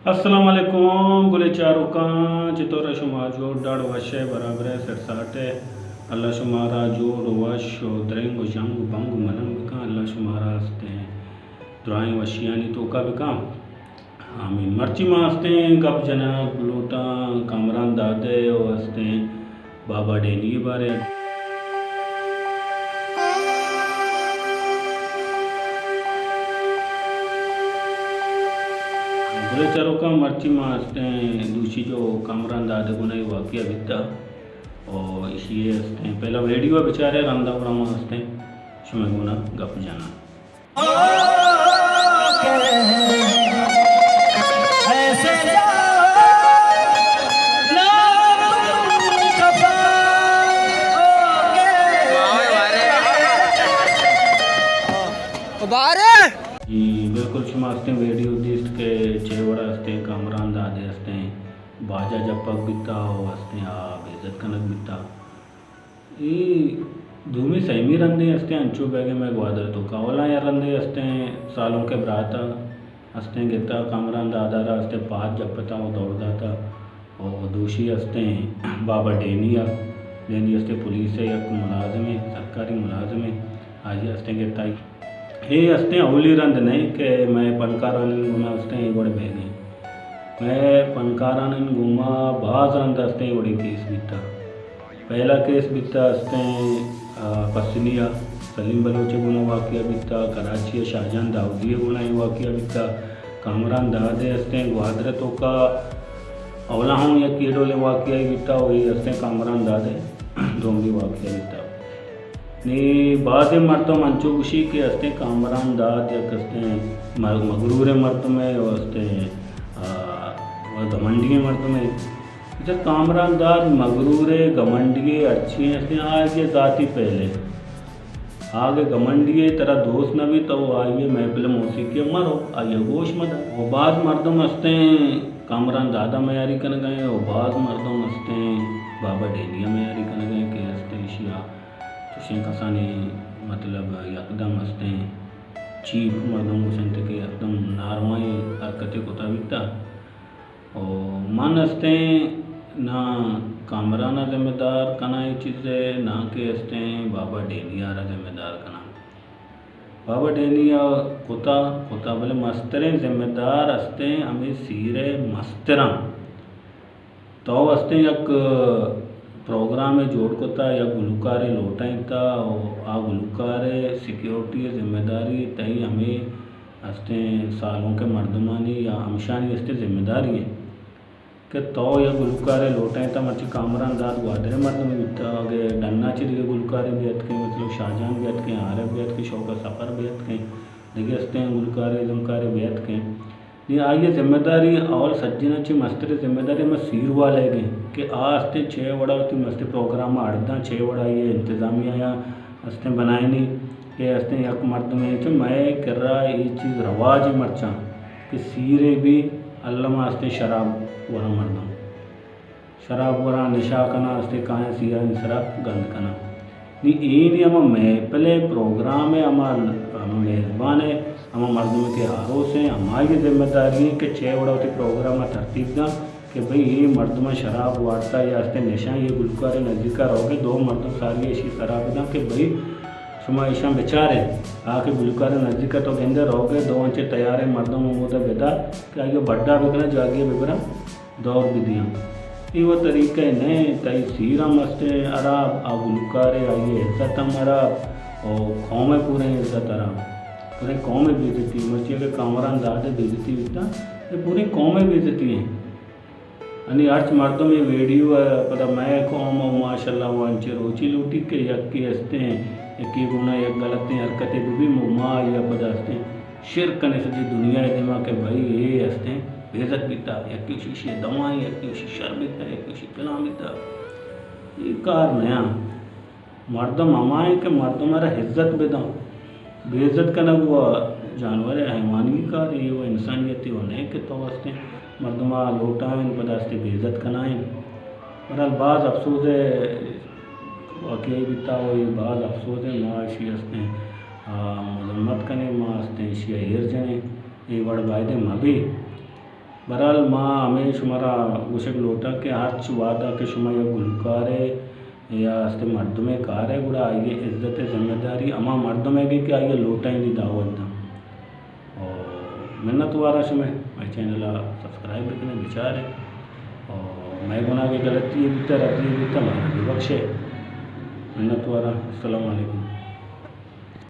अस्सलाम वालेकुम गुले चारों का चितौरा शुमा जो डाड़ वशे बराबर है सरसाटे अल्लाह शुमारा जो रोवश द्रेंग जंग बंग मनम बिका अल्लाह शुमारा हंसते हैं दुआएं वशियानी तो का बिका आमीन मर्ची माँ हंसते हैं गप जना लोटा कामरान दादे और हंसते हैं बाबा डेनी बारे बुरे चारों का मर्ची मास्ते दूसरी जो कामरान दादे को नहीं वाकिया बिता और इसी हंसते हैं पहला रेडियो बेचारे रंदा बड़ा हंसते हैं शुमे गुना गप जाना जी बिल्कुल शुमा हंसते वीडियो दिस्ट के चेवड़ा हंसते कामरान दादे हंसते बाजा जपक बिता हो हंसते बेइज्जत कनक बिता ये धूमी सही रंदे हंसते अंचू बैगे में ग्वादर तो कावला या रंदे हंसते सालों के भ्राता हंसते गिरता कामरान दादा रा हंसते पाँच जपता वो दौड़ता था और दूसरी हंसते बाबा डेनिया डेनी हंसते पुलिस है या मुलाजिम है सरकारी मुलाजिम है आज हंसते गिरता हे हंसते अवली रंद नहीं कि मैं पनकारान घुमा हंसते हैं बड़े बेगे मैं पनकारान घुमा बाज रंद हंसते हैं बड़ी केस बीता पहला केस बीता हंसते पसलिया सलीम बलोच गुना वाक़िया बीता कराची शाहजहां दाऊदी गुना वाक़िया बीता कामरान दादे हंसते ग्वादर तो का अवला हूँ या कीडोले वाक़िया बीता वही हंसते कामरान दादे डोंगी वाक़िया बीता नी बाद मरतो मंचू खुशी के हंसते कामरान दाद या हंसते मगरूर मर्त में हंसते घमंडी मर्त में अच्छा कामरान दाद मगरूर घमंडी अच्छी हंसते आगे जाती पहले आगे घमंडी तरह दोस्त न भी तो आइए महफिल मौसीकी मरो आइए गोश मत वो बाद मर्दों हंसते कामरान दादा मैारी कर गए और बाद मर्दों हंसते बाबा डेनिया मैारी कर गए के हंसते शिया शेख हसानी मतलब एकदम हंसते चीफ मर्दों को संत के एकदम नारवाई हरकतें को तबिकता और मन हंसते ना कामराना जिम्मेदार कना ये चीज़ें ना के हंसते बाबा डेनिया रा जिम्मेदार कना बाबा डेनिया कोता कोता बोले मस्तरें जिम्मेदार हंसते हमें सीरे मस्तरा तो हंसते एक प्रोग्राम में जोड़ को था या गुलकारे लौटाई था और आ गुलकारे सिक्योरिटी जिम्मेदारी तई हमें हंसते सालों के मर्दमानी या हमशानी हंसते जिम्मेदारी है कि तो या गुलकारे लौटाई था मर्ची कामरान दाद ग्वादरे मर्द में बिता आगे डन्ना चिड़िए गुलकारे भी के मतलब शाहजहां भी के आरब भी के शौका सफ़र भी के देखिए हंसते गुलकारे जमकारे भी के ये आइए जिम्मेदारी और सज्जनाची मस्ती जिम्मेदारी में सीर वाले गए कि आस्ते छः वड़ा होती मस्ती प्रोग्राम आड़दा छः वड़ा ये इंतज़ामिया या हंसते बनाए नहीं कि हंसते यक मर्द में तो मैं कर रहा ये चीज़ रवाज मर्चा कि सीरे भी अल्लाह हंसते शराब वरा मर्दम शराब वरा नशा कना हंसते कहाँ सिया इंसरा गंद कना नहीं ये हम महफिले प्रोग्राम है हमारा मेज़बान है हम मर्दों के आरोस हैं हमारी जिम्मेदारी है कि छः वड़ा होती प्रोग्राम तरतीब दा कि भाई ये मर्द में शराब वाटता या हंसते नशा ये गुलकारे नज़दीका रहोगे दो मर्दों सारी ऐसी शराब दा कि भाई शुमा ऐसा बेचारे आके गुलकारे नज़दीका तो गेंदे रहोगे दो अंचे तैयार है मर्दों में वो बेदा कि आगे बड्डा बिगड़ा जागिए बिगड़ा दौर भी दिया ये वो तरीके नहीं तई सीरा मस्ते अराब आ गुलकारे आइए इज्जत अराब और कौमें पूरे इज्जत अराब पूरे कौमें बेइज्जती मर्ची के कामरान दादे बेइज्जती बिकता ये पूरी कौमें बेइज्जती हैं अनि अर्च मर्दों में वीडियो पता मैं कौम माशाल्लाह वो अंचे रोची लूटी के यक के हंसते हैं एक ही गुना एक गलतें हरकतें भी मुमा या बदास्ते शिरक करने से जी दुनिया दिमाग के भाई ये हंसते बेइज्जत बिकता एक की शीशे दवाएं एक की शर बिकता एक की पिला बिकता ये कार नया मर्दम हमारे के मर्दों मेरा इज्जत बेदाओ बेइज्जत करना वो जानवर है हैवानी का ये वो इंसानियत वो नहीं कि तो हंसते मर्दमा लौटाएं पदास्ते बेइज्जत कराएं बहरहाल बाज़ अफसोस है वाकई बिता हो ये बाज़ अफसोस है माँ शी हंसते मजम्मत कने माँ हंसते शिया हिर जने ये वड़ बायदे माँ भी برحال ما ہمیں شمارا گوشک لوٹا کہ ہرچ وعدہ کہ شما یا گلوکارے یا استے مردمے کار ہے گڑا آئیے عزت ذمہ داری اما مردمے گی کہ آئیے لوٹائیں دی دعوت دا اور منت وارا شمیں میں چینلہ سبسکرائب بکنے بچارے اور میں گناہ کی غلطی بیتا رضی بیتا مارا بھی بخشے منت وارا. السلام علیکم.